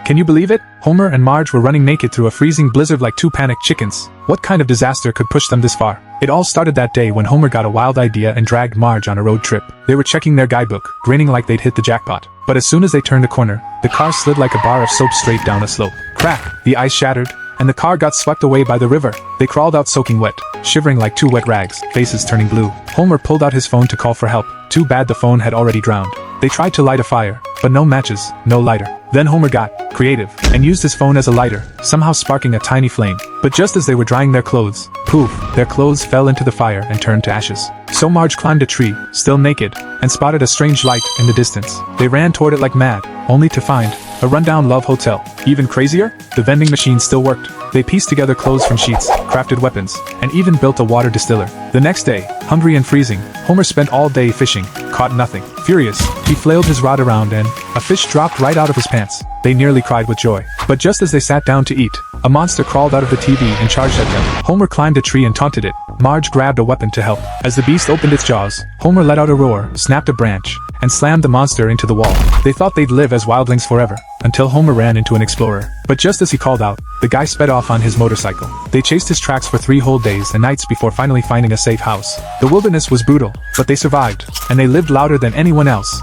Can you believe it? Homer and Marge were running naked through a freezing blizzard like two panicked chickens. What kind of disaster could push them this far? It all started that day when Homer got a wild idea and dragged Marge on a road trip. They were checking their guidebook, grinning like they'd hit the jackpot. But as soon as they turned a corner, the car slid like a bar of soap straight down a slope. Crack! The ice shattered, and the car got swept away by the river. They crawled out soaking wet, shivering like two wet rags, faces turning blue. Homer pulled out his phone to call for help. Too bad the phone had already drowned. They tried to light a fire, but no matches, no lighter. Then Homer got creative and used his phone as a lighter, somehow sparking a tiny flame. But just as they were drying their clothes, poof, their clothes fell into the fire and turned to ashes. So Marge climbed a tree, still naked, and spotted a strange light in the distance. They ran toward it like mad, only to find a rundown love hotel. Even crazier? The vending machine still worked. They pieced together clothes from sheets, crafted weapons, and even built a water distiller. The next day, hungry and freezing, Homer spent all day fishing, caught nothing. Furious, he flailed his rod around and a fish dropped right out of his pants. They nearly cried with joy. But just as they sat down to eat, a monster crawled out of the TV and charged at them. Homer climbed a tree and taunted it. Marge grabbed a weapon to help. As the beast opened its jaws, Homer let out a roar, snapped a branch, and slammed the monster into the wall. They thought they'd live as wildlings forever, until Homer ran into an explorer. But just as he called out, the guy sped off on his motorcycle. They chased his tracks for 3 whole days and nights before finally finding a safe house. The wilderness was brutal, but they survived, and they lived louder than anyone else.